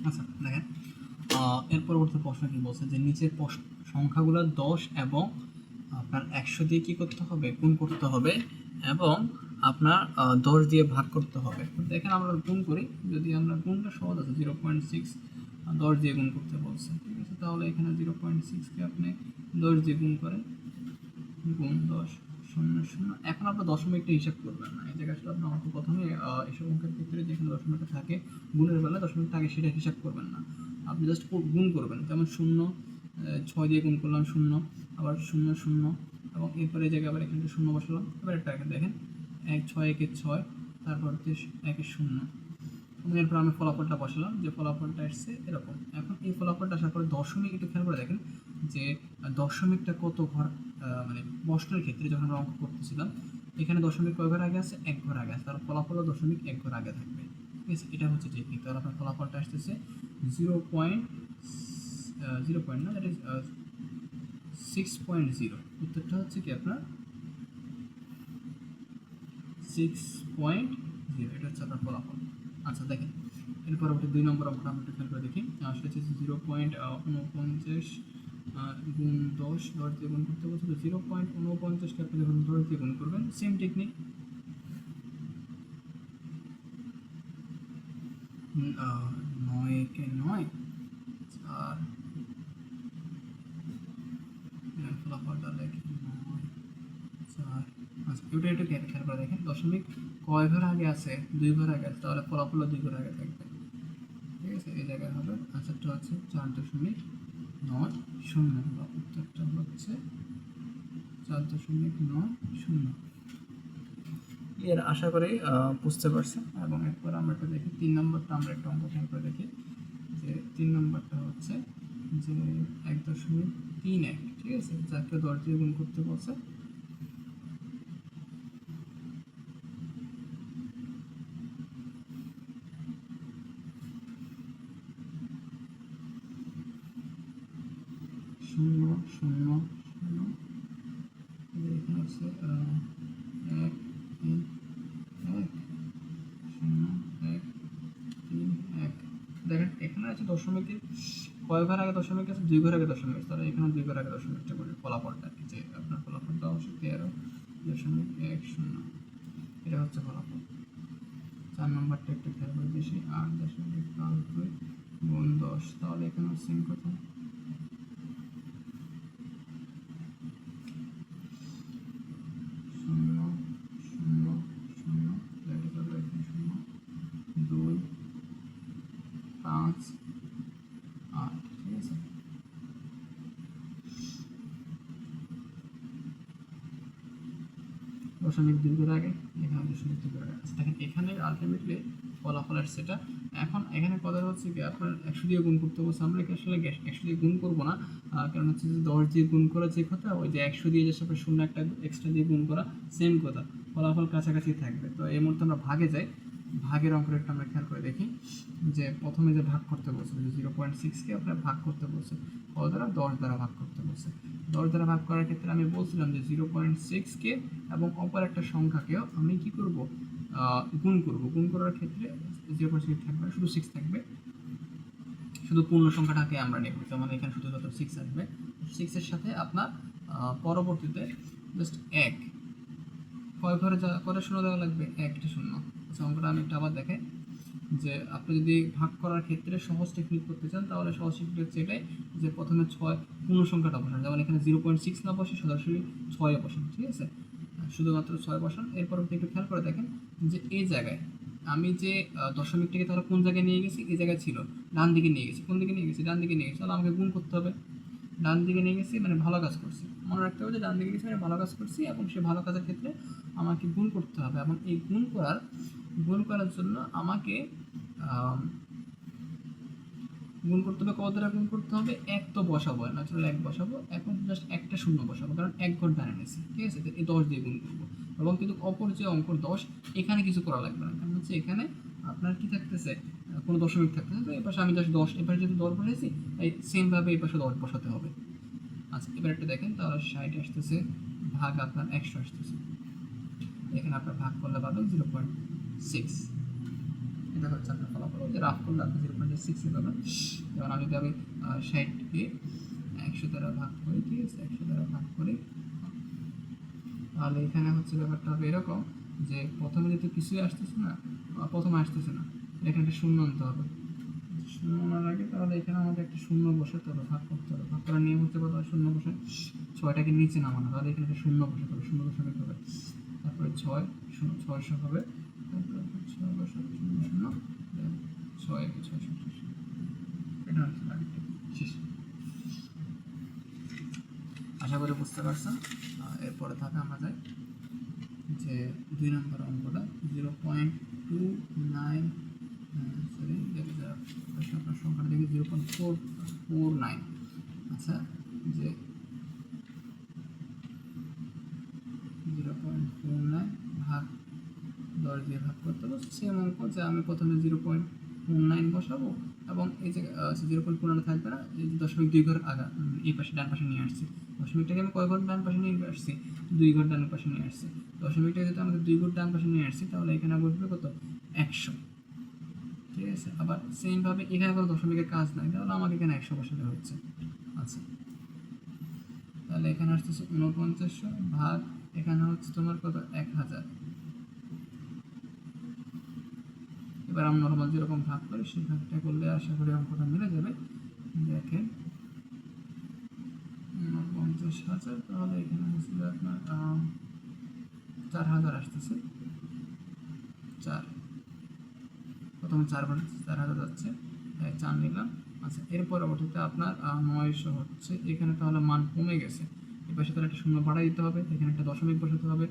আচ্ছা দেখেন, এর পরবর্তী প্রশ্ন কি বলছে যে নিচের সংখ্যাগুলো 10 এবং আপনার 100 দিয়ে কি করতে হবে, গুণ করতে হবে এবং আপনার 10 দিয়ে ভাগ করতে হবে। দেখেন আমরা গুণ করি, যদি আমরা গুণটা সহজ আছে 0.6 10 দিয়ে গুণ করতে বলছে, ঠিক আছে। তাহলে এখানে 0.6কে আপনি 10 দিয়ে গুণ করেন, গুণ 10 শূন্য শূন্য। এখন আপনার দশমিকটা হিসাব করবেন না, এই জায়গায় আসলে আপনার অঙ্ক প্রথমে এসব অঙ্কের ক্ষেত্রে যেখানে দশমিকটা থাকে গুণের বেলা দশমিকটা আগে সেটা হিসাব করবেন না, আপনি জাস্ট গুণ করবেন। যেমন শূন্য 6 দিয়ে গুণ করলাম শূন্য, আবার শূন্য শূন্য, এবং এরপরে এই জায়গায় আবার এখানে শূন্য বসালাম। এবার একটা দেখেন 6 একে 6, তারপর 1 শূন্য, এবং এরপর আমি ফলাফলটা বসালাম, যে ফলাফলটা আসছে এরকম। এখন এই ফলাফলটা আসার পরে দশমিক একটু খেয়াল করে দেখেন যে দশমিকটা কত ঘর, মানে প্রশ্নের ক্ষেত্রে যখন আমরা অঙ্ক করতেছিলাম এখানে দশমিক কয় ঘর আগে আছে, 1 ঘর আগে আছে, তার ফলাফলও দশমিক 1 ঘর আগে থাকবে, ঠিক আছে। এটা হচ্ছে টেকনিক। তাহলে আপনার ফলাফলটা আসতেছে 0.0 না, দ্যাট ইজ 6.0। উত্তরটা হচ্ছে কি আপনার 6.0, এটা হচ্ছে আপনার ফলাফল। আচ্ছা দেখেন, এর পরবর্তী 2 নম্বর অঙ্কটা আমরা একটু খেয়াল করে দেখি। সেটা হচ্ছে 0.49 গুণ 10 দিয়ে গুণ করতে বলছিল। 0.49কে আপনি যখন 10 দিয়ে গুণ করবেন, সেম টেকনিক, 9 একে 9, আর ফলাফলটা দেখি 9 4। আচ্ছা এটা একটু খেয়াল করে দেখেন দশমিক কয় ঘর আগে আছে, 2 ঘর আগে আছে, তাহলে ফলাফলও 2 ঘর আগে থাকবে, ঠিক আছে। এই জায়গায় হবে আনসারটা হচ্ছে 4.90, বা উত্তরটা হচ্ছে 4.90। এর আশা করি বুঝতে পারছেন। এবং এরপর আমরা একটা দেখি 3 নম্বরটা, আমরা একটা অঙ্ক খেয়াল করে দেখি যে 3 নম্বরটা হচ্ছে যে 1.31, ঠিক আছে, যাকে 10 দিয়ে গুণ করতে বলছে। শূন্য শূন্য শূন্য, এখানে হচ্ছে 1 3 1 শূন্য 1 3 1। দেখেন এখানে আছে দশমিকের কয় ঘর আগে দশমিক আছে, 2 ঘর আগে দশমিক আছে, তাহলে এখানে 2 ঘর আগে দশমিকটা করি ফলাফলটা, যে আপনার ফলাফলটা অবশ্যই 13.10, এটা হচ্ছে ফলাফল। 4 নম্বরটা একটু খেয়াল করে বেশি, 8.52 গুণ 10, তাহলে এখানে সেম কথা, শূন্য শূন্য শূন্য, শূন্য 2 5 8, ঠিক আছে। দশমিক 2 ঘর আগে, এখানে দশমিক 2 ঘর আগে। আচ্ছা দেখেন এখানে আলটিমেটলি ফলাফল আসছে এটা। এখন এখানে কথা হচ্ছে কি আপনার 100 দিয়ে গুণ করতে বলছে, আমরা কি আসলে 100 দিয়ে গুণ করবো না, কারণ হচ্ছে যে 10 দিয়ে গুণ করা যে কথা, ওই যে 100 দিয়ে যে সাথে শূন্য একটা এক্সট্রা দিয়ে গুণ করা, সেম কথা, ফলাফল কাছাকাছি থাকবে। তো এই মুহূর্তে আমরা ভাগে যাই, ভাগের অঙ্কের একটা আমরা খেয়াল করে দেখি যে প্রথমে যে ভাগ করতে বলছে 0.6কে আপনার ভাগ করতে বলছে কত দ্বারা, 10 দ্বারা ভাগ করতে বলছে। 10 দ্বারা ভাগ করার ক্ষেত্রে আমি বলছিলাম যে 0.6কে এবং অপর একটা সংখ্যাকেও আমি কি করব, গুণ করব। গুণ করার ক্ষেত্রে 0.6 থাকবে, শুধু 6 থাকবে, শুধু পূর্ণ সংখ্যাটাকে আমরা নেব, যেমন এখানে শুধুমাত্র 6 আসবে। 6 এর সাথে আপনার পরবর্তীতে জাস্ট 1 কয় ঘরে যা করে শূন্য দেওয়া লাগবে, একটা শূন্য। আচ্ছা অঙ্কটা আমি একটা আবার দেখাই, যে আপনি যদি ভাগ করার ক্ষেত্রে সহজ টেকনিক করতে চান, তাহলে সহজ টেকনিক হচ্ছে এটাই যে প্রথমে 6 পূর্ণ সংখ্যাটা বসান, যেমন এখানে 0.6 না বসে সরাসরি 6 বসান, ঠিক আছে, শুধুমাত্র 6 বসান। এরপর আপনি একটু খেয়াল করে দেখেন যে এই জায়গায় আমি যে দশমিকটাকে তাহলে কোন জায়গায় নিয়ে গেছি, এই জায়গায় ছিল, ডান দিকে নিয়ে গেছি। কোন দিকে নিয়ে গেছি, ডান দিকে নিয়ে গেছি, তাহলে আমাকে গুণ করতে হবে। ডান দিকে নিয়ে গেছি মানে ভালো কাজ করছি, মনে রাখতে হবে যে ডান দিকে গেছি মানে ভালো কাজ করছি, এবং সে ভালো কাজের ক্ষেত্রে আমাকে গুণ করতে হবে। এবং এই গুণ করার জন্য আমাকে গুণ করতে হবে, কত দ্বারা গুণ করতে হবে, 1 তো বসাবো, ন্যাচারাল 1 বসাবো, এখন জাস্ট একটা শূন্য বসাবো, কারণ 1 ঘর ডানে নিয়েছি, ঠিক আছে। এই 10 দিয়ে গুণ করবো, এবং কিন্তু অপর যে অঙ্ক 10, এখানে কিছু করা লাগবে না, কারণ হচ্ছে এখানে আপনার কি থাকতেছে, কোনো দশমিক থাকতেছে, তো এই পাশে আমি জাস্ট 10, এবার যেহেতু 10 বসাইছি এই সেমভাবে এই পাশে 10 বসাতে হবে। আচ্ছা এবার একটু দেখেন, তাহলে 60 আসতেছে, ভাগ আপনার 100 আসতেছে, এখানে আপনার ভাগ করলে পাবেন 0.6, দেখা হচ্ছে আপনার ফলাফল, যে রাফ করলে আপনি 0.6 পাবেন। যেমন আমি যদি 60কে 100 দ্বারা ভাগ করি, ঠিক আছে, 100 দ্বারা ভাগ করি, তাহলে এখানে হচ্ছে ব্যাপারটা হবে এরকম যে প্রথমে যেহেতু কিছুই আসতেছে না, প্রথমে আসতেছে না, এখানে একটা শূন্য আনতে হবে। শূন্য আনার আগে তাহলে এখানে আমাদের একটা শূন্য বসাতে হবে, ভাগ করতে হবে। ভাগ করার নিয়ম হচ্ছে কত, শূন্য বসে 6টাকে নিচে নামানো, তাহলে এখানে একটা শূন্য বসাতে হবে, শূন্য বসাতে হবে, তারপরে 600 হবে, তারপরে 6 বসাতে 0 0 6 600, এটা হচ্ছে আরেকটা শেষ। আশা করি বুঝতে পারছেন। এরপরে থাকে আমরা যাই যে 2 নম্বর অঙ্কটা 0.29, সরি আপনার সংখ্যাটা দেখি 0.449। আচ্ছা, যে 0.49 ভাগ 10 দিয়ে ভাগ করতে হবে, সেম অঙ্ক যে আমি প্রথমে 0.49 বসাবো এবং এই যে 0.49 থাকবে না, এই যে 0.2 ঘর আগা এই পাশে ডান পাশে নিয়ে আসছি, দশমিকটাকে আমি কয় ঘর ডান পাশে নিয়ে আসছি, 2 ঘর ডান পাশে নিয়ে আসছি। দশমিকটাকে যদি আমাদের 2 ঘর ডান পাশে নিয়ে আসছি তাহলে এখানে বসবে কত, 100, ঠিক আছে। আবার সেমভাবে এখানে কোনো দশমিকের কাজ নাই, তাহলে আমাকে এখানে 100 বসাতে হচ্ছে। আচ্ছা, তাহলে এখানে আসতেছে 4900 ভাগ এখানে হচ্ছে তোমার কত, 1000। এবার আমরা নর্মাল যেরকম ভাগ করি সেই ভাগটা করলে আশা করি অঙ্কটা মিলে যাবে। দেখেন 49,000, তাহলে এখানে হচ্ছে আপনার 4000 আসতেছে, 4 প্রথমে 4 বার 4000 যাচ্ছে, 4 নিলাম। আচ্ছা, এর পরবর্তীতে আপনার 900 হচ্ছে, এখানে তাহলে মান কমে গেছে, এর পাশে তাহলে একটা শূন্য বাড়াই দিতে হবে, এখানে একটা দশমিক বসাতে হবে।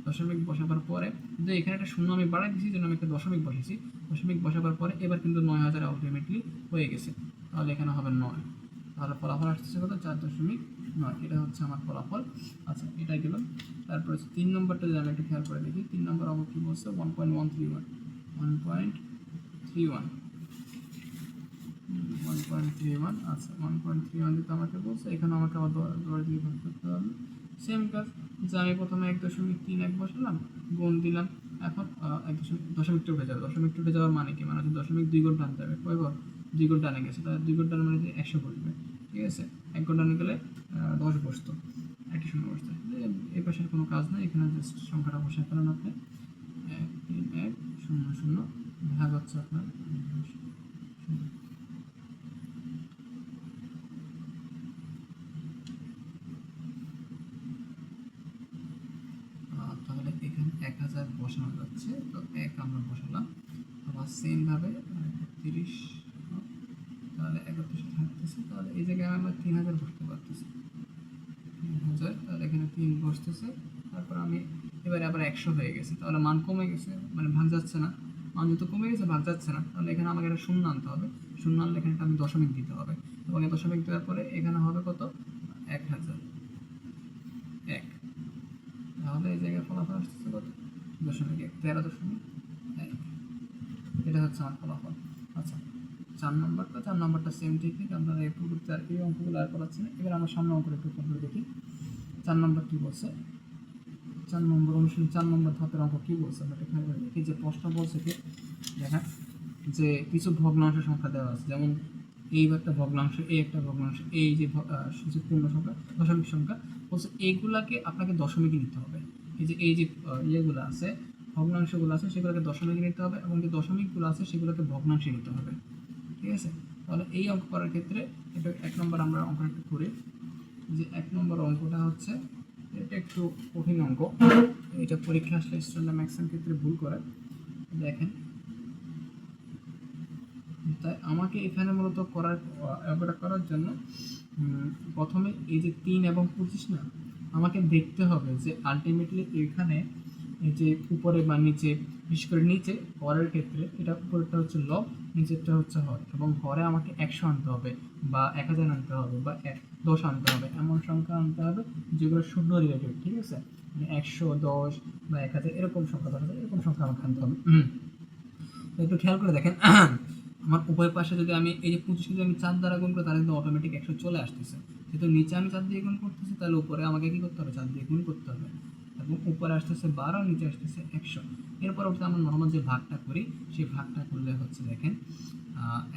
দশমিক বসাবার পরে যে এখানে একটা শূন্য আমি বাড়াই দিয়েছি, জন্য আমি একটা দশমিক বসেছি, দশমিক বসাবার পরে এবার কিন্তু 9000 আলটিমেটলি হয়ে গেছে, তাহলে এখানে হবে 9, তাহলে ফলাফল আসতেছে কত, 4.9, এটা হচ্ছে আমার ফলাফল। আচ্ছা, এটাই গেল। তারপরে 3 নম্বরটা যদি আমি একটু খেয়াল করে দেখি, 3 নম্বর অঙ্ক কী বলছে, 1.131, 1.31। আচ্ছা, 1.31 দিতে আমাকে বলছে, এখানে আমাকে আবার 10 দিয়ে ভাগ করতে হবে, সেম কাজ যে আমি প্রথমে 1.31 বসালাম, গুণ দিলাম, এখন 1.2 উঠে যাবে, দশমিকটা উঠে যাওয়ার মানে কি, মানে হচ্ছে 2 ঘর টানতে হবে, কয় ঘর, 2 ঘর টানে গেছে, তাহলে 2 ঘর টান মানে 100 বসবে, ঠিক আছে। 1 ঘর টানে গেলে 10 বসতো, একটা শূন্য বসতো, এই পাশের কোনো কাজ নেই, এখানে জাস্ট সংখ্যাটা বসে ফেলেন আপনি, 13100 ভাগ হচ্ছে আপনার তাহলে এখানে 1000 বসানো যাচ্ছে, তো 1 আমরা বসালাম, আবার সেমভাবে 30, তাহলে 3100 থাকতেছে, তাহলে এই জায়গায় আমরা 3000 বসতে পারতেছি, 3000, তাহলে এখানে 3 বসতেছে, তারপর আমি এবারে আবার 100 হয়ে গেছে, তাহলে মান কমে গেছে, মানে ভাগ যাচ্ছে না, মান যেহেতু কমে গেছে ভাগ যাচ্ছে না, তাহলে এখানে আমাকে একটা শূন্য আনতে হবে, শূন্য আনলে এখানে আমি দশমিক দিতে হবে, এবং এই দশমিক দেওয়ার পরে এখানে হবে কত, 1000, 1, তাহলে এই জায়গায় ফলাফল আসতেছে কত, 13.1, এটা হচ্ছে আমার ফলাফল। আচ্ছা, 4 নম্বরটা সেম টেকনিক, আপনারা এই পূর্ববর্তী আর এই অঙ্কগুলো আর করাচ্ছি না। এবার আমরা সামনে অঙ্কটা একটু করে দেখি। 4 নম্বর কী বলছে, 4 নম্বর অনুশীলন 4 নম্বর ধাপের অঙ্ক কী বলছে, আমরা এখানে দেখি যে প্রশ্ন বলছে কি, দেখেন যে কিছু ভগ্নাংশ সংখ্যা দেওয়া আছে, যেমন এই একটা ভগ্নাংশ, এই একটা ভগ্নাংশ, এই যে পূর্ণ সংখ্যা, দশমিক সংখ্যা বলছে, এইগুলাকে আপনাকে দশমিকে নিতে হবে। এই যে ইয়েগুলো আছে, ভগ্নাংশগুলো আছে, সেগুলোকে দশমিকে নিতে হবে, এবং যে দশমিকগুলো আছে সেগুলোকে ভগ্নাংশে নিতে হবে, ঠিক আছে। তাহলে এই অঙ্ক করার ক্ষেত্রে এটা 1 নম্বর আমরা অঙ্কটা একটু করি, যে 1 নম্বর অঙ্কটা হচ্ছে, এটা একটু কঠিন অঙ্ক, এটা পরীক্ষা আসলে স্টুডেন্টরা ম্যাক্সিমাম ক্ষেত্রে ভুল করে। দেখেন, তাই আমাকে এখানে মূলত করার জন্য প্রথমে এই যে 3 এবং 25 না, আমাকে দেখতে হবে যে আলটিমেটলি এখানে এই যে উপরে বা নিচে, বিশেষ করে নিচে হরের ক্ষেত্রে এটা উপরেরটা হচ্ছে লব, নিচেরটা হচ্ছে হর, এবং হরে আমাকে 100 আনতে হবে বা 1000 আনতে হবে বা 10 আনতে হবে, এমন সংখ্যা আনতে হবে যেগুলো শূন্য রিলেটেড, ঠিক আছে, মানে 100, 10 বা 1000 এরকম সংখ্যা, 10,000 এরকম সংখ্যা আমাকে আনতে হবে। তো একটু খেয়াল করে দেখেন, আমার উভয় পাশে যদি আমি এই যে 25 যদি আমি 4 দ্বারা গুণ করি, তাহলে কিন্তু অটোমেটিক 100 চলে আসতেছে, যেহেতু নিচে আমি 4 দিয়ে গুণ করতেছি, তাহলে উপরে আমাকে কি করতে হবে, 4 দিয়ে গুণ করতে হবে। এবং উপরে আসতেছে 12, নিচে আসতেছে 100। এর পরবর্তী আমরা নর্মাল যে ভাগটা করি সেই ভাগটা করলে হচ্ছে দেখেন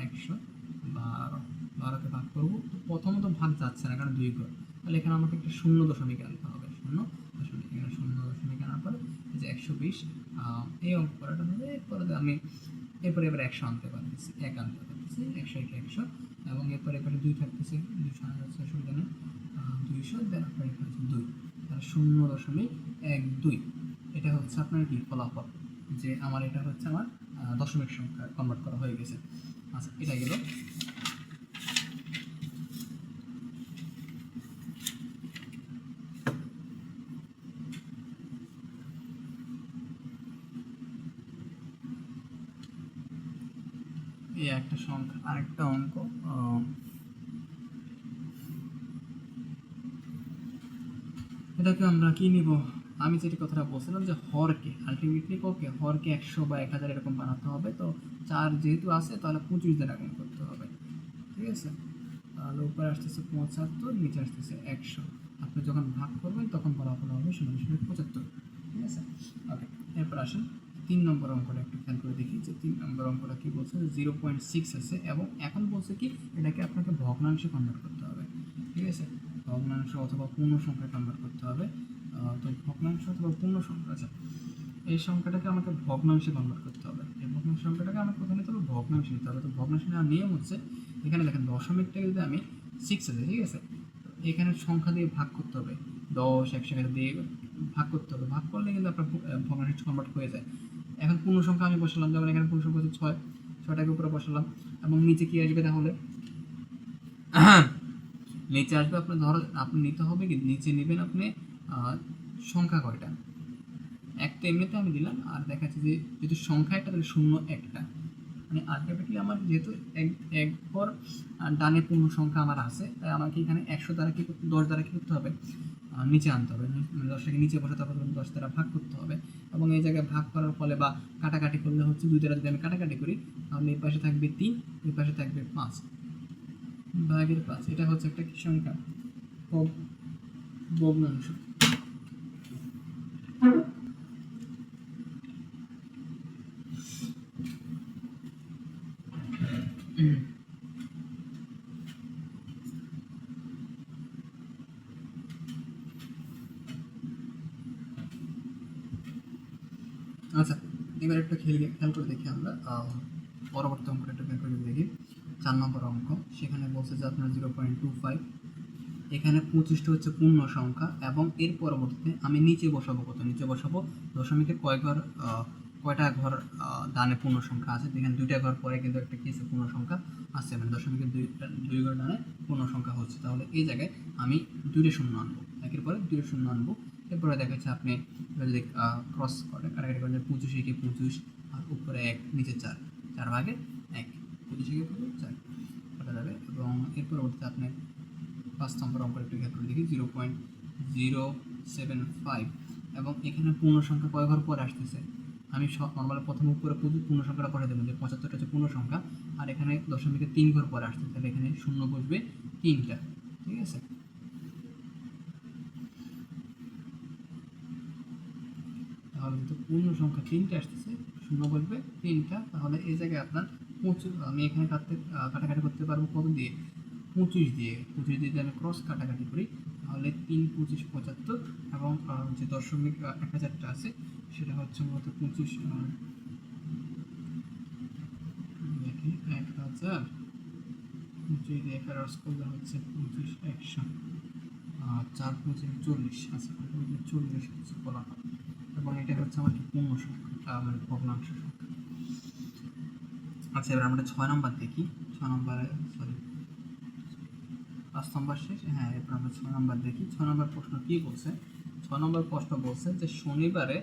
112, 12কে ভাগ করবো। তো প্রথমত ভাগ যাচ্ছে না, কারণ 2 ঘর, তাহলে এখানে আমাকে একটা 0 দশমিক আনতে হবে। 0 দশমিক, এখানে 0 দশমিক আনার পরে এই যে 120, এই অঙ্ক করাটা হবে। এরপরে আমি এরপরে এবার 100 আনতে পারতেছি, 1 আনতে পারতেছি, 100 একে 100, এবং এরপরে এখানে 2 থাকতেছে, 200 আনা যাচ্ছে অসুবিধা নেই, 200 দেন আপনার এখানে 2, তাহলে 0.12। এটা হচ্ছে আপনার কি ফলাফল, যে আমার এটা হচ্ছে আমার দশমিক সংখ্যা কনভার্ট করা হয়ে গেছে। আচ্ছা, এটা গেল। এই একটা সংখ্যা, আরেকটা অঙ্ক, এটাকে আমরা কি নিব? আমি যেটা কথাটা বলছিলাম যে হরকে আলটিমেটলি হরকে 100 বা 1000 এরকম বানাতে হবে। তো 4 যেহেতু আছে, তাহলে 25 দ্বারা গুণ করতে হবে, ঠিক আছে? তাহলে উপরে আসতেছে 75, নিচে আসতেছে 100। আপনি যখন ভাগ করবেন তখন ফলাফল হবে 0.75, ঠিক আছে? ওকে, এরপর আসেন 3 নম্বর অঙ্কটা একটু খেয়াল করে দেখি যে 3 নম্বর অঙ্কটা কি বলছে, 0.6 আছে, এবং এখন বলছে কি এটাকে আপনাকে ভগ্নাংশে কনভার্ট করতে হবে, ঠিক আছে? ভগ্নাংশ অথবা পূর্ণ সংখ্যায় কনভার্ট করতে হবে। তো ভগ্নাংশ অথবা পূর্ণ সংখ্যা, আচ্ছা, এই সংখ্যাটাকে আমাকে ভগ্নাংশে কনভার্ট করতে হবে। এই ভগ্নাংশ সংখ্যাটাকে আমাকে কোথায় নিতে হবে? ভগ্নাংশে নিতে হবে। তো ভগ্নাংশে নেওয়ার নিয়ম হচ্ছে, এখানে দেখেন দশমিকটাকে যদি আমি 6 আছে, ঠিক আছে, এখানে সংখ্যা দিয়ে ভাগ করতে হবে, 10, 100 দিয়ে ভাগ করতে হবে। ভাগ করলে কিন্তু আপনার ভগ্নাংশে কনভার্ট হয়ে যায়। এখন পূর্ণ সংখ্যা আমি বসালাম, যেমন এখানে পূর্ণ সংখ্যা হচ্ছে 6, 6টাকে উপরে বসালাম, এবং নিচে কি আসবে তাহলে? নিচে আসবে আপনার, ধরো আপনি নিতে হবে কি, নিচে নেবেন আপনি সংখ্যা কয়টা, একটা এমনিতে আমি দিলাম, আর দেখাচ্ছি যে যেহেতু সংখ্যা একটা, তাহলে 0 একটা, মানে আলটিমেটলি আমার যেহেতু এক ঘর ডানে পূর্ণ সংখ্যা আমার আছে, তাই আমাকে এখানে 100 দ্বারা কি করতে, 10 দ্বারা কি করতে হবে, নিচে আনতে হবে, মানে 10টাকে নিচে বসাতে হবে, 10 দ্বারা ভাগ করতে হবে। এবং এই জায়গায় ভাগ করার ফলে বা কাটাকাটি করলে হচ্ছে 2 দ্বারা যদি আমি কাটাকাটি করি, তাহলে এই পাশে থাকবে 3, এই পাশে থাকবে 5, ভাগের 5। এটা হচ্ছে একটা কি সংখ্যা? ভগ্নাংশ। আচ্ছা, এবার একটু খেয়াল করে দেখি আমরা পরবর্তী অঙ্কটা একটু খেয়াল করে দেখি। 4 নম্বর অঙ্ক, সেখানে বলছে যে আপনার 0.25, এখানে 25টা হচ্ছে পূর্ণ সংখ্যা, এবং এর পরবর্তীতে আমি নিচে বসাবো কত? নিচে বসাবো দশমিকের কয়টা ঘর ডানে পূর্ণ সংখ্যা আছে। এখানে 2টা ঘর পরে কিন্তু একটা কি আছে, পূর্ণ সংখ্যা আছে, মানে দশমিকের 2 ঘর ডানে পূর্ণ সংখ্যা হচ্ছে। তাহলে এই জায়গায় আমি 2টা শূন্য আনবো, একের পরে 2টা শূন্য আনবো। এরপরে দেখা যাচ্ছে আপনি যদি ক্রস করে কাটাকাটি করেন, 25 একে 25, আর উপরে 1, নিচে 4, 4 ভাগে 1, 25 একে 25, 4 কাটা যাবে। এবং এর পরবর্তীতে আপনি 5 নম্বর অঙ্ক একটু খেয়াল করে দেখি, 0.075, এবং এখানে পূর্ণ সংখ্যা কয় ঘর পরে আসতেছে? আমি নর্মালি প্রথমে উপরে পূর্ণ সংখ্যাটা পরে দেবেন, যে 75টা হচ্ছে পূর্ণ সংখ্যা, আর এখানে দশমিকের 3 ঘর পরে আসতেছে, তাহলে এখানে শূন্য বসবে 3টা, ঠিক আছে? তাহলে যেহেতু পূর্ণ সংখ্যা 3টা আসতেছে, শূন্য বসবে 3টা, তাহলে এই জায়গায় আপনার 25, আমি এখানে কাটাকাটি করতে পারবো কত দিয়ে? 25 দিয়ে। 25 দিয়ে যদি আমি ক্রস কাটাকাটি করি, তাহলে 3, 25, 75, এবং যে দশমিক 1000টা আছে সেটা হচ্ছে মূলত 25, দেখি 1000, 25 দিয়ে ক্রস করলে হচ্ছে 25, 100, 4, 25, 40, আচ্ছা 40 হচ্ছে ফলাফল। এবং এটা হচ্ছে আমার কি পূর্ণ সংখ্যা, মানে ভগ্নাংশ সংখ্যা। আচ্ছা, এবার আমরা 6 নম্বর দেখি। 6 নম্বরে, সরি 5 নম্বর শেষ, হ্যাঁ, এরপর আমরা 6 নম্বর দেখি। 6 নম্বর প্রশ্ন কি বলছে? 6 নম্বর প্রশ্ন বলছে যে শনিবারে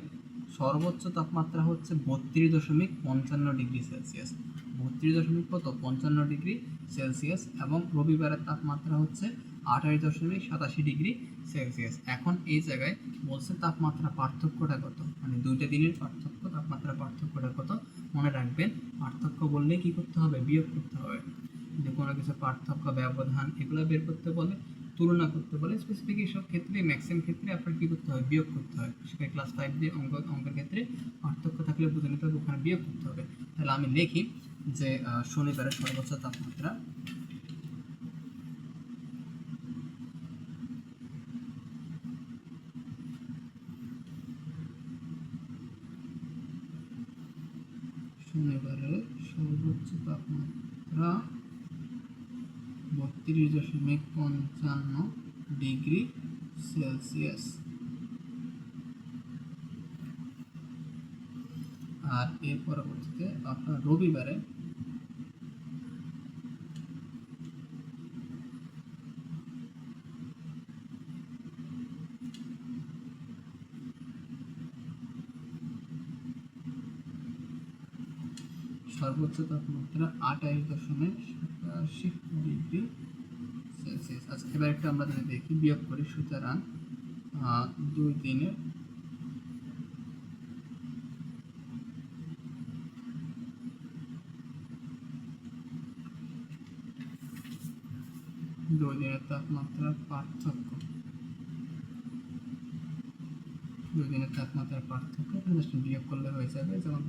সর্বোচ্চ তাপমাত্রা হচ্ছে 32.55 ডিগ্রি সেলসিয়াস, 32.55 ডিগ্রি সেলসিয়াস, এবং রবিবারের তাপমাত্রা হচ্ছে 28.87 ডিগ্রি সেলসিয়াস। এখন এই জায়গায় বলছে তাপমাত্রা পার্থক্যটা কত, মানে 2টা দিনের পার্থক্য, তাপমাত্রা পার্থক্যটা কত? মনে রাখবেন, পার্থক্য বললে কি করতে হবে? বিয়োগ করতে হবে। যে কোনো কিছু পার্থক্য, ব্যবধান, এগুলো বের করতে বলে তুলনা করতে বলে স্পেসিফিক এইসব ক্ষেত্রে ম্যাক্সিমাম ক্ষেত্রে আপনার কী করতে হয়, বিয়োগ করতে হয়। সেটা ক্লাস 5 দিয়ে অঙ্কের ক্ষেত্রে পার্থক্য থাকলে বুঝে নিতে হবে ওখানে বিয়োগ করতে হবে। তাহলে আমি লিখি যে শনিবারের সর্বোচ্চ তাপমাত্রা শনিবারের সর্বোচ্চ তাপমাত্রা 32.55 ডিগ্রি সেলসিয়াস। আর এর পরবর্তীতে আপনার রবিবারে সর্বোচ্চ তাপমাত্রা 28.87 ডিগ্রি সেলসিয়াস। আচ্ছা, এবার একটা আমরা যদি দেখি বিয়োগ করি, সুতরাং 2 দিনের তাপমাত্রার পার্থক্য, 2 দিনের তাপমাত্রার পার্থক্য বিয়োগ করলে হয়ে যাবে। যেমন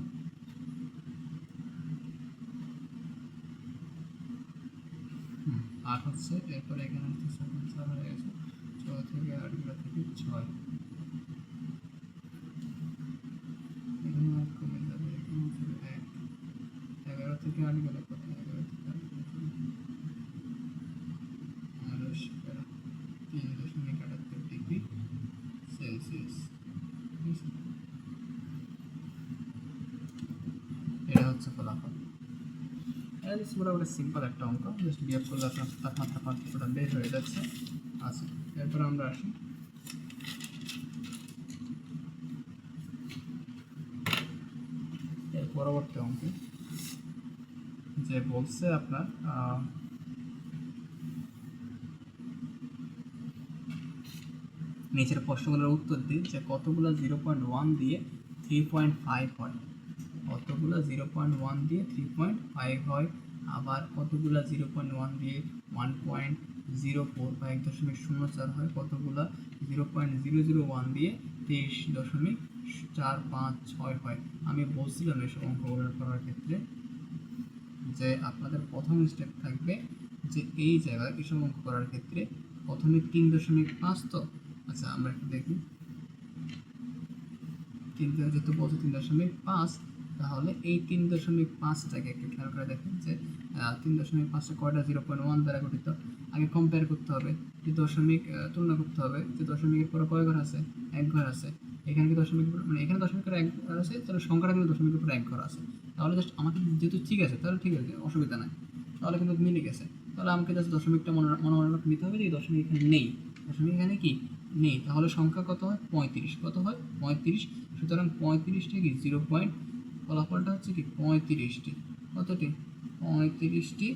আট হচ্ছে, এরপরে এখানে হচ্ছে 4 হয়ে গেছে, 6 থেকে 8 গুলো থেকে 6, এখানে আর কমে যাবে, এখানে হচ্ছে 1, 11 থেকে 8 গেলে কত, 11 থেকে 8 গেলে 3.78 ডিগ্রি সেলসিয়াস। এটা হচ্ছে ফলাফল। মোটামুটি সিম্পল একটা অঙ্ক, জাস্ট বিয়োগ করলে আপনার তাপমাত্রা পার্থক্যটা বের হয়ে যাচ্ছে। আচ্ছা, এরপর আমরা আসি এর পরবর্তী অঙ্কে, যে বলছে আপনার নিচের প্রশ্নগুলোর উত্তর দিন যে কতগুলো 0.1 দিয়ে 3.5 হয়, কতগুলো 0.1 দিয়ে 3.5 হয়, আবার কতগুলো 0.1 দিয়ে 1.04 বা 1.04 হয়, কতগুলো 0.001 দিয়ে 23.456 হয়। আমি বলছিলাম এসব অঙ্কগুলো করার ক্ষেত্রে যে আপনাদের প্রথম স্টেপ থাকবে যে এই জায়গায় এসব অঙ্ক করার ক্ষেত্রে প্রথমে 3.5, তো আচ্ছা আমরা একটু দেখি, যেহেতু বলছে 3.5, তাহলে এই 3.5টাকে একটু খেয়াল করে দেখেন যে 3.5টা কয়টা 0.1 দ্বারা গঠিত। আগে কম্পেয়ার করতে হবে, যে দশমিক তুলনা করতে হবে যে দশমিকের পরে কয় ঘর আছে, 1 ঘর আছে। এখানে কি দশমিক, মানে এখানে দশমিকের 1 ঘর আছে, তাহলে সংখ্যাটা কিন্তু দশমিকের পরে 1 ঘর আছে। তাহলে জাস্ট আমাকে যেহেতু ঠিক আছে, তাহলে ঠিক আছে, অসুবিধা নাই, তাহলে কিন্তু মিলে গেছে। তাহলে আমাকে জাস্ট দশমিকটা মনে নিতে হবে যে এই দশমিক এখানে নেই, দশমিক এখানে কি নেই। তাহলে সংখ্যা কত হয়, 35, কত হয় 35। সুতরাং 35টি কি 0 পয়েন্ট, ফলাফলটা হচ্ছে কি 35টি, কতটি 35টি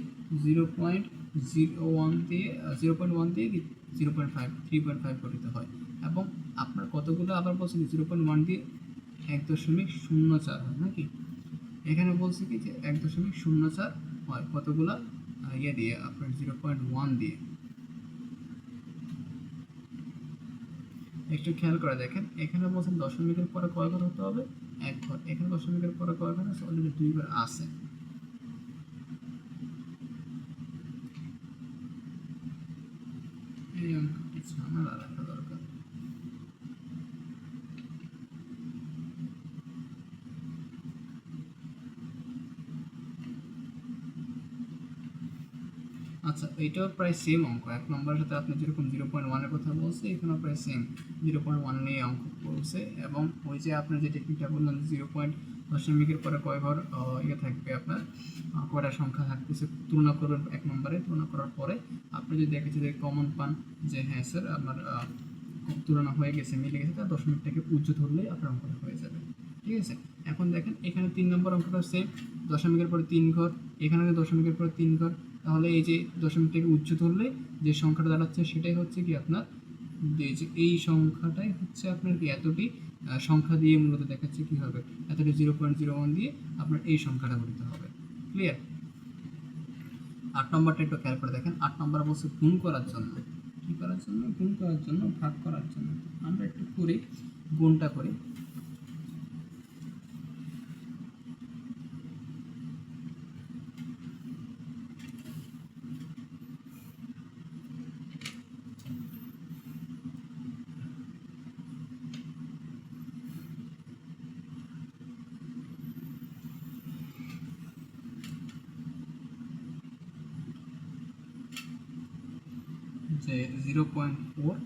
0.01 দিয়ে 0.1 দিয়ে কি 0.5 3.5 গঠিত হয়। এবং আপনার কতগুলো আবার বলছে কি 0.1 দিয়ে 1.04 হয় নাকি, এখানে বলছে কি যে 1.04 হয়, কতগুলো ইয়ে দিয়ে আপনার 0.1 দিয়ে। একটু খেয়াল করে দেখেন, এখানে বলছেন দশমিকের পরে কয় ঘর হতে হবে, 1 ঘর। এখানে দশমিকের পরে কয় ঘর আছে, অলরেডি 2 ঘর আছে। এই অঙ্কটি ঝামেলা রাখা দরকার। আচ্ছা, এইটাও প্রায় সেম অঙ্ক, 1 নম্বরের সাথে আপনি যেরকম 0.1-এর কথা বলছে, এখানেও প্রায় সেম 0.1 নিয়ে অঙ্ক বলছে। এবং ওই যে আপনার যে টেকনিকটা বললেন 0.দশমিকের পরে কয় ঘর ইয়ে থাকবে, আপনার কয়টা সংখ্যা থাকতেছে তুলনা করবেন, 1 নম্বরে তুলনা করার পরে আপনি যদি দেখেছেন যে কমন পান যে হ্যাঁ স্যার আমার তুলনা হয়ে গেছে, মিলে গেছে, তার দশমিকটাকে উজ্জ্ব ধরলেই আপনার অঙ্কটা হয়ে যাবে। ঠিক আছে, এখন দেখেন এখানে 3 নম্বর অঙ্কটা সেম, দশমিকের পরে 3 ঘর, এখানে দশমিকের পরে 3 ঘর। তাহলে এই যে দশমিকটাকে উচ্চ ধরলে যে সংখ্যাটা দাঁড়াচ্ছে সেটাই হচ্ছে কি আপনার, যে এই সংখ্যাটাই হচ্ছে আপনার কি এতটি সংখ্যা দিয়ে মূলত দেখাচ্ছে কি হবে, এতটি 0.01 দিয়ে আপনার এই সংখ্যাটা গঠিত হবে। ক্লিয়ার? 8 নম্বরটা একটু খেয়াল করে দেখেন, 8 নম্বর বলছে গুণ করার জন্য। কী করার জন্য? গুণ করার জন্য, ভাগ করার জন্য। আমরা একটু করি, গুণটা করি। যে 0.4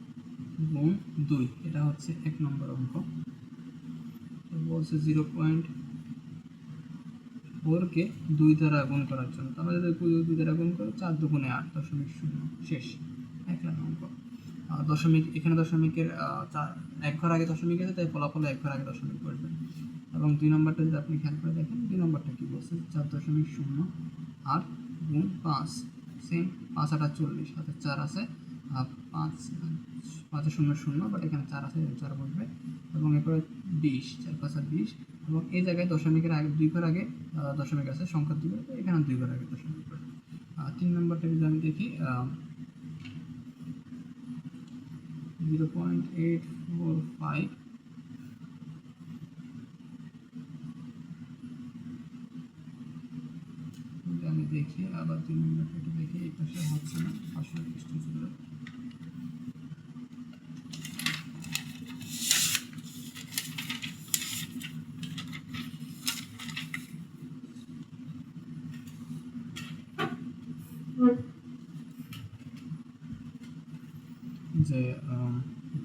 গুণ 2, এটা হচ্ছে 1 নম্বর অঙ্ক। বলছে 0.4কে 2 দ্বারা গুণ করার জন্য। তাহলে যদি 2 দ্বারা গুণ করে 4 দুগুণে 8, 0.0 শেষ। 1 নম্বর অঙ্ক। দশমিক, এখানে দশমিকের 1 ঘর আগে দশমিক আছে, তাই ফলাফলে 1 ঘর আগে দশমিক বসবে। এবং 2 নম্বরটা যদি আপনি খেয়াল করে দেখেন, 2 নম্বরটা কী বলছে? 4.08 গুণ 5, সেম। 5 8 40, হাতে 4 আছে, 5 5 0 0, বাট এখানে 4 আছে, 4 বসবে। এবং এরপরে 20, 4 5 20, এবং এই জায়গায় দশমিকের আগে 2 ঘর আগে দশমিক আছে, সংখ্যা 2, এখানে 2 ঘর আগে দশমিক বসবে। 3 নম্বরটা যদি আমি দেখি, 0.845, আমি দেখি আবার 2 নম্বরটা একটু দেখি, এই পাশে হচ্ছে না, আসলে ডিস্টেন্স গুলো যে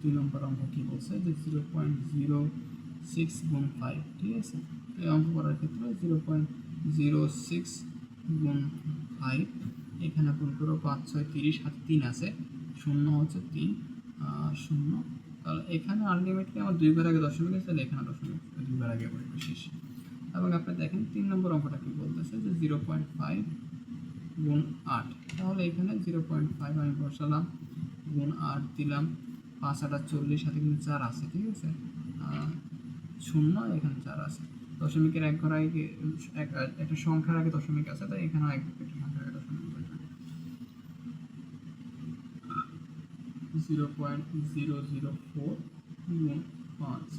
2 নম্বর অঙ্ক কী বলছে? যে 0.06 গুণ 5, ঠিক আছে? এই অঙ্ক করার ক্ষেত্রে 0.06 গুণ 5, এখানে গুণ করো 5 6 30, হাতে 3 আছে, 0 হচ্ছে 3, 0। তাহলে এখানে আলটিমেটলি আমার 2 ঘর আগে দশমিক আছে, তাহলে এখানে দশমিক 2 ঘর আগে বসবে, শেষ। এবং আপনি দেখেন 3 নম্বর অঙ্কটা কী বলতেছে? যে 0.5 গুণ 8, তাহলে এখানে 0.5 আমি বসালাম, গুণ 8 দিলাম, 5 8 40, সাথে কিন্তু 4 আছে, ঠিক আছে? 0, এখানে 4 আছে। দশমিকের 1 ঘর আগে একটা সংখ্যার আগে দশমিক আছে, তাই এখানেও একটা সংখ্যার আগে দশমিক বসবে। 0.004 গুণ 5,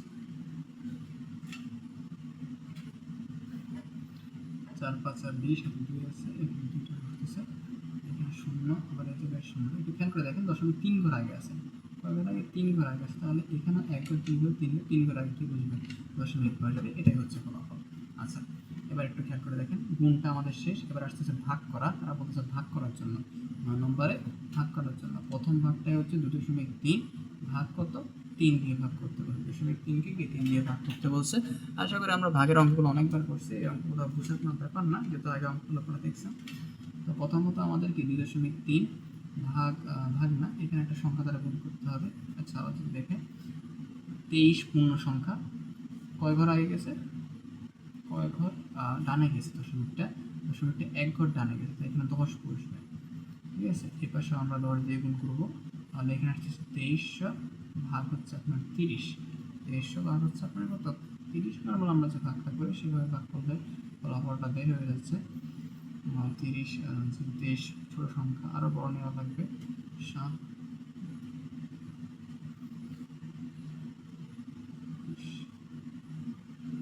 4 5 20, হাতে 2 আছে, এখানে 2টা আসতেছে, এখানে 0, আবার এই জায়গায় 0। একটু খেয়াল করে দেখেন, দশমিক 3 ঘর আগে আছে, কয় ঘর আগে? 3 ঘর আগে আছে, তাহলে এখানে 1 ঘর 2 ঘর 3 ঘর আগে কি বসবে? দশমিক বসবে। এটাই হচ্ছে ফলাফল। আচ্ছা, এবার একটু খেয়াল করে দেখেন, গুণটা আমাদের শেষ, এবার আসতেছে ভাগ করা। তারা বলতেছে ভাগ করার জন্য, 9 নম্বরে ভাগ করার জন্য প্রথম ভাগটাই হচ্ছে 2.3, ভাগ কত? 3 দিয়ে ভাগ করতে বলছে। 2.3কে 3 দিয়ে ভাগ করতে বলছে। আশা করি আমরা ভাগের অঙ্কগুলো অনেকবার করছি, এই অঙ্কগুলো বোঝার কোনো ব্যাপার না, যেহেতু আগে অঙ্কগুলো আপনারা দেখছেন। তো প্রথমত আমাদেরকে 2.3 ভাগ ভাগ না, এখানে একটা সংখ্যা দ্বারা গুণ করতে হবে। আচ্ছা, আবার যদি দেখে 23 পূর্ণ সংখ্যা কয় ঘর আগে গেছে? কয় ঘর ডানে গেছে? দশমিকটা 1 ঘর ডানে গেছে, তাই এখানে 10 বসবে, ঠিক আছে? এই পাশে আমরা 10 দিয়ে গুণ করবো, তাহলে এখানে আসছে 2300 ভাগ হচ্ছে আপনার 30, 2300 ভাগ হচ্ছে আপনার কত? 30। নর্মাল আমরা যে ভাগটা করি সেভাবে ভাগ করলে ফলাফলটা বের হয়ে যাচ্ছে। 30, 23 ছোট সংখ্যা, আরও বড় নেওয়া লাগবে, 7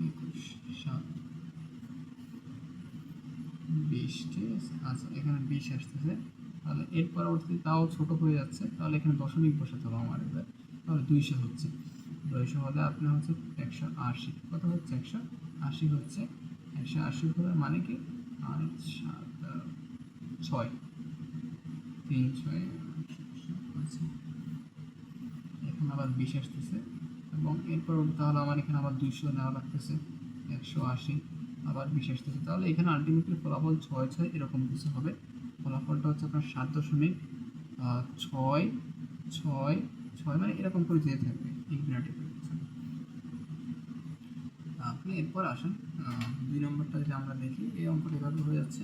21 7 20, ঠিক আছে? আচ্ছা, এখানে 20 আসতেছে, তাহলে এর পরবর্তী তাও ছোট হয়ে যাচ্ছে, তাহলে এখানে দশমিক বসাতে হবে আমার এবার। তাহলে 200 হচ্ছে, 200 হলে আপনার হচ্ছে 180, কত হচ্ছে? 180 হচ্ছে, 180 হলে মানে কি? 6 3 6, আচ্ছা, এখন আবার 20 আসতেছে, এবং এরপর তাহলে আমার এখানে আবার 200 নেওয়া লাগতেছে, 180, আবার 20 আসতেছে। তাহলে এখানে আলটিমেটলি ফলাফল 6 6 এরকম কিছু হবে। ফলাফলটা হচ্ছে আপনার 7.666, মানে এরকম করে যেতে থাকবে ইনফিনিটি। আপনি এরপর আসেন 2 নম্বরটা যদি আমরা দেখি, এই অঙ্কটা এভাবে হয়ে যাচ্ছে।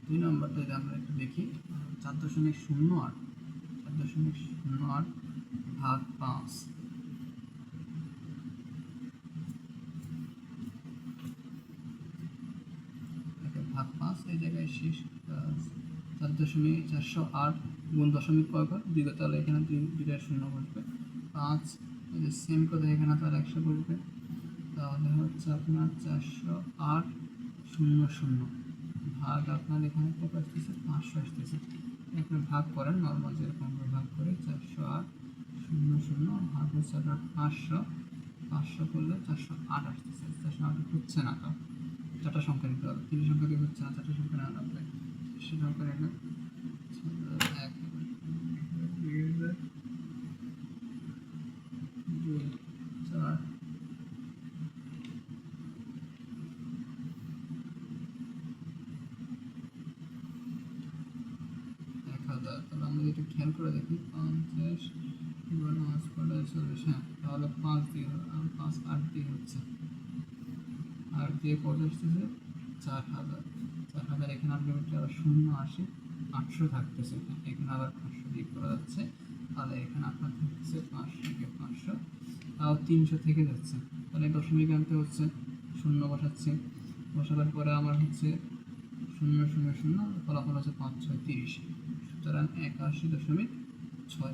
2 নম্বরটা যদি আমরা একটু দেখি, 4.08 4.08 ভাগ 5, ভাগ 5, এই জায়গায় শেষ। 4.408 গুণ দশমিক কয় ঘর 2 ঘর, তাহলে এখানে দুইটা শূন্য বসবে। 5 এই যে সেম কথা এখানে তাহলে 100 বসবে, তাহলে হচ্ছে আপনার 408 শূন্য শূন্য ভাগ আপনার এখানে কত আসতেছে 500 আসতেছে। আপনি ভাগ করেন নর্মাল যেরকম আমরা ভাগ করি 408 শূন্য শূন্য ভাগ হচ্ছে আপনার 500 করলে 408 আসতেছে। 408 হচ্ছে না, তো চারটা সংখ্যা নিতে হবে, 3 সংখ্যা দিয়ে হচ্ছে না, চারটা সংখ্যা নেওয়া লাগবে। সে সংখ্যা একটা 1 2 4 1000। তাহলে আমরা যদি খেয়াল করে দেখি 50 40, হ্যাঁ তাহলে 5 দিয়ে 5 8 দিয়ে হচ্ছে, 8 দিয়ে কত আসতেছে 4000। 4000 এখানে আলটিমেটলি আবার শূন্য আসে 800 থাকতেছে, এখানে আবার 500 দিয়ে করা যাচ্ছে, তাহলে এখানে আপনার থাকছে 500 কে 500, তাও 300 থেকে যাচ্ছে। তাহলে দশমিক আনতে হচ্ছে, শূন্য বসাচ্ছি, বসাবার পরে আমার হচ্ছে 000, ফলাফল হচ্ছে 5 6 30, সুতরাং 81.6।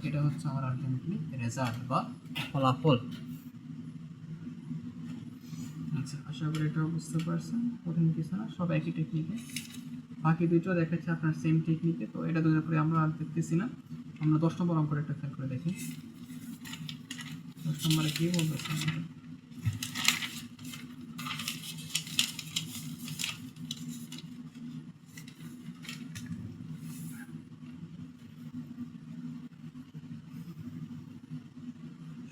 এটা হচ্ছে আমার আলটিমেটলি রেজাল্ট বা ফলাফল। আচ্ছা, আশা করি এটা বুঝতে পারছেন, কঠিন কিছু না, সব একই টেকনিকে। বাকি দুটো দেখাচ্ছে আপনার সেম টেকনিকে, তো এটা দুটোর পরে আমরা আর দেখতেছি না। আমরা 10 নম্বর অঙ্কটা একটা খেয়াল করে দেখি। 10 নম্বরে কী বলতেছে আমাদের,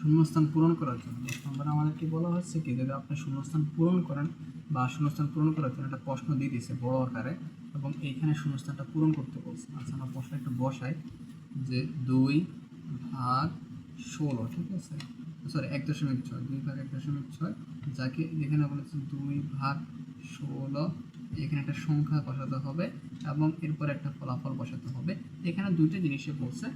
শূন্যস্থান পূরণ করার জন্য 10 নম্বরে আমাদেরকে বলা হচ্ছে কি, যদি আপনি শূন্যস্থান পূরণ করেন বা শূন্যস্থান পূরণ করার জন্য একটা প্রশ্ন দিয়ে দিয়েছে বড় আকারে, এবং এইখানে শূন্যস্থানটা পূরণ করতে বলছে। আচ্ছা, আমরা প্রশ্ন একটু বসাই যে 2 ভাগ 16, ঠিক আছে, সরি 1.6, 2 ভাগ 1.6, যাকে যেখানে বলেছে 2 ভাগ 16, এখানে একটা সংখ্যা বসাতে হবে এবং এরপর একটা ফলাফল বসাতে হবে। এখানে দুইটা জিনিসে বলছে।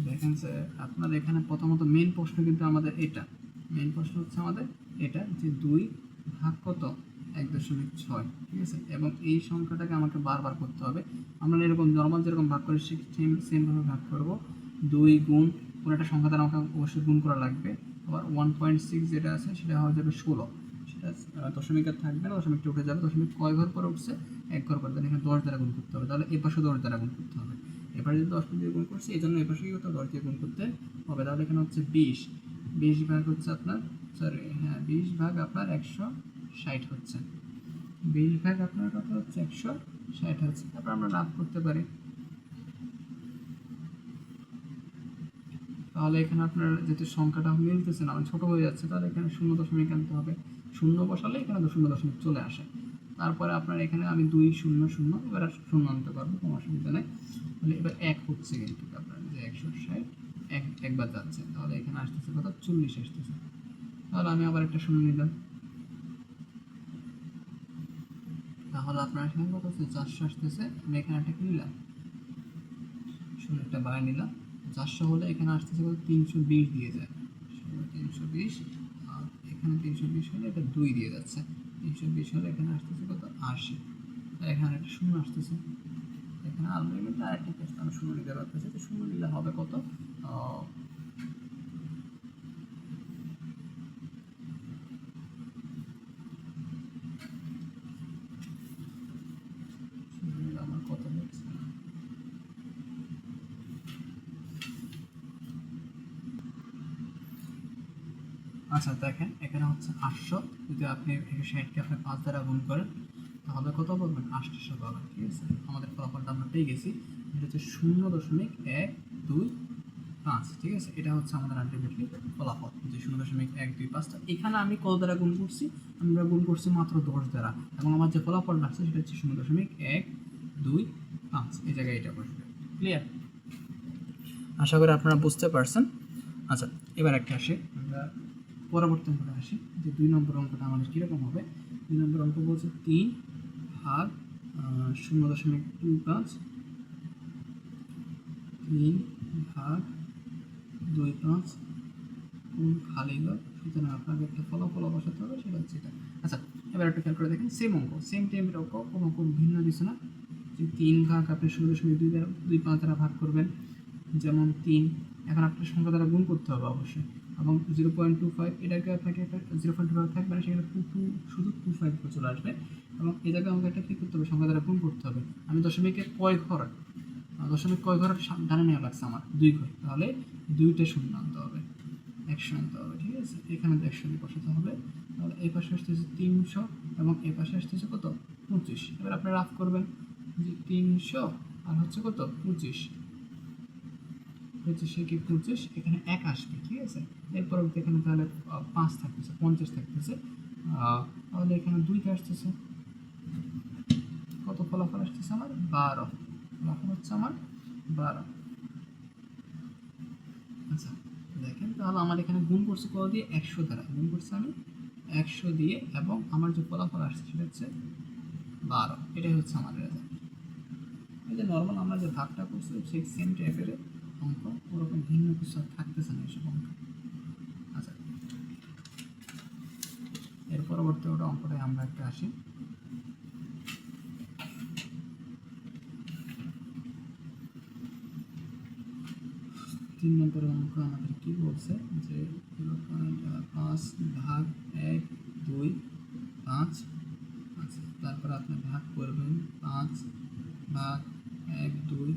দেখেন স্যার, আপনার এখানে প্রথমত মেন প্রশ্ন কিন্তু আমাদের এটা, মেন প্রশ্ন হচ্ছে আমাদের এটা যে 2 ভাগ কত 1.6, ঠিক আছে, এবং এই সংখ্যাটাকে আমাকে বারবার করতে হবে। আমরা এরকম নর্মাল যেরকম ভাগ করে সেমভাবে ভাগ করব। 2 গুণ কোনো একটা সংখ্যা দ্বারা আমাকে অবশ্যই গুণ করা লাগবে। আবার 1.6 যেটা আছে সেটা হয়ে যাবে 16, সেটা দশমিক আর থাকবে না, দশমিকটা উঠে যাবে। দশমিক কয় ঘর পরে উঠছে 1 ঘর পরে, তাহলে এখানে 10 দ্বারা গুণ করতে হবে, তাহলে এ পাশে 10 দ্বারা গুণ করতে হবে। এবারে যদি 10 দিয়ে গুণ করছি, এই জন্য এ পাশে কি করতে হবে 10 দিয়ে গুণ করতে হবে। তাহলে এখানে হচ্ছে 20 ভাগ হচ্ছে আপনার, সরি হ্যাঁ 20 ভাগ আপনার 160 হচ্ছে, 20 ভাগ আপনার কত হচ্ছে 160 হচ্ছে। তারপর আমরা লাভ করতে পারি, তাহলে এখানে আপনার যেহেতু সংখ্যাটা মিলতেছে না, মানে ছোটো হয়ে যাচ্ছে, তাহলে এখানে 0 আনতে হবে। 0 বসালে এখানে 0 চলে আসে। তারপরে আপনার এখানে আমি 2 0 0, এবার 0 আনতে পারবো, কোনো অসুবিধা নেই। তাহলে এবার 1 হচ্ছে কিন্তু আপনার যে 160 একবার যাচ্ছে, তাহলে এখানে আসতেছে কত 40 আসতেছে। তাহলে আমি আবার একটা 0 নিলাম, তাহলে আপনার এখানে কত হচ্ছে 400 আসতেছে। আমি এখানে একটা কি নিলাম, 0 একটা বাড়ায় নিলাম। 400 হলে এখানে আসতেছে কত 320 দিয়ে যায়, 320, আর এখানে 320 হলে এটা 2 দিয়ে যাচ্ছে, 320 হলে এখানে আসতেছে কত 80, আর এখানে একটা 0 আসতেছে। এখানে আলটিমেটলি আরেকটা ক্ষেত্রে আমি 0 নিতে পারতেছি, তো 0 নিলে হবে কত 0 নিলে আমার কত হচ্ছে। আচ্ছা দেখেন, এখানে হচ্ছে 800, যদি আপনি 160কে আপনি 5 দ্বারা গুণ করেন তাহলে কত পাবেন 800 পাবেন, ঠিক আছে। আমাদের ফলাফলটা আমরা পেয়ে গেছি, এটা হচ্ছে 0.125, ঠিক আছে। এটা হচ্ছে আমাদের আলটিমেটলি ফলাফল যে 0.125। এখানে আমি কত দ্বারা গুণ করছি, আমরা গুণ করছি মাত্র 10 দ্বারা, এবং আমার যে ফলাফলটা আসছে সেটা হচ্ছে 0.125, এই জায়গায় এটা বসবে। ক্লিয়ার? আশা করি আপনারা বুঝতে পারছেন। আচ্ছা, এবার একটা আসে, আমরা পরবর্তী অঙ্কটা আসি যে 2 নম্বর অঙ্কটা আমাদের কীরকম হবে। 2 নম্বর অঙ্ক বলছে 3 ভাগ 0.25, 3 ভাগ 25 কোন খালি ঘর, সুতরাং আপনাকে একটা ফলাফল বসাতে হবে, সেটা হচ্ছে এটা। আচ্ছা, এবার একটু খেয়াল করে দেখেন, সেম অঙ্ক, সেম টাইপের অঙ্ক, কোনো অঙ্ক ভিন্ন কিছু না। যে 3 ভাগ আপনি 0.2 দ্বারা ভাগ করবেন, যেমন 3। এখন আপনার সংখ্যা দ্বারা গুণ করতে হবে অবশ্যই, এবং 0.25 এটাকে আপনাকে একটা 0.25 থাকবে না, সেখানে শুধু 25 চলে আসবে, এবং এই জায়গায় আমাকে একটা কী করতে হবে, সংখ্যা দ্বারা গুণ করতে হবে। আমি দশমিকের কয় ঘর ডানে নেওয়া লাগছে আমার 2 ঘর, তাহলে 2টে শূন্য আনতে হবে, 100 আনতে হবে, ঠিক আছে। এখানে তো 100 দিয়ে বসাতে হবে, তাহলে এই পাশে আসতেছে 300 এবং এই পাশে আসতেছে কত, 25। এবার আপনি রাফ করবেন যে 300 আর হচ্ছে কত 25, 25 কি 25, এখানে 1 আসবে, ঠিক আছে। এরপর এখানে তাহলে 5 থাকতেছে, 50 থাকতেছে, তাহলে এখানে 2টা আসতেছে, কত ফলাফল আসতেছে আমার 12, ফলাফল হচ্ছে আমার 12। আচ্ছা দেখেন, তাহলে আমার এখানে গুণ করছে কত দিয়ে, 100 দ্বারা গুণ করছে আমি 100 দিয়ে, এবং আমার যে ফলাফল আসছে সেটা হচ্ছে 12। এটাই হচ্ছে আমার রেজাল্ট। এই যে নর্মাল আমরা যে ভাগটা করছি সেই সেম টাইপের অঙ্ক, ওরকম ভিন্ন কিছু আর থাকতেছে না এসব অঙ্ক। আচ্ছা, এর পরবর্তী ওটা অঙ্কটাই আমরা একটা আসি। 3 নম্বরের অঙ্ক আমাদের কি বলছে যে 0.5 ভাগ 1 2 5। আচ্ছা, তারপর আপনি ভাগ করবেন 5 ভাগ 1 2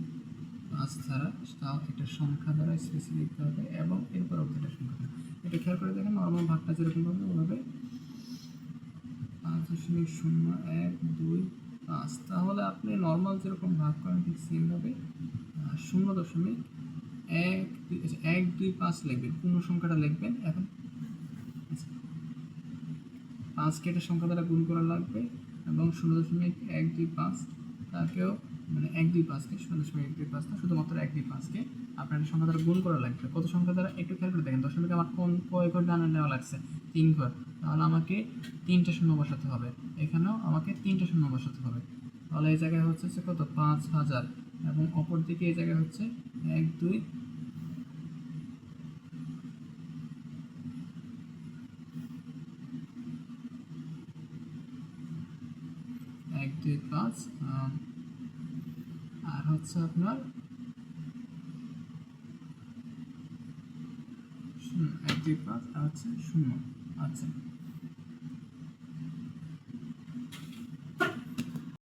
5 দ্বারা, তাও একটা সংখ্যা দ্বারা স্পেসিফিক হবে, এবং এরপর একটা সংখ্যা। এটা খেয়াল করে দেখেন, নর্মাল ভাগটা যেরকম হবে ওভাবে 5.0125। তাহলে আপনি নর্মাল যেরকম ভাগ করেন ঠিক সেমভাবে 0.125 লিখবেন, পূর্ণ সংখ্যাটা লিখবেন। এখন 5 কেটে সংখ্যা দ্বারা গুণ করা লাগবে, এবং 0.125 তাকেও, মানে 125কে 0.125 না, শুধুমাত্র 125কে আপনার সংখ্যা দ্বারা গুণ করা লাগবে। কত সংখ্যা দ্বারা একটু খেয়াল করে দেখেন, দশমিকে আমার কয় ঘর ডানে নেওয়া লাগছে, 3 ঘর, তাহলে আমাকে 3টে শূন্য বসাতে হবে, এখানেও আমাকে 3টে শূন্য বসাতে হবে। তাহলে এই জায়গায় হচ্ছে কত 5000, এবং অপর দিকে এই জায়গায় হচ্ছে 1 2 1 2 5, আর হচ্ছে আপনার 1 2 5 আর হচ্ছে 0। আচ্ছা,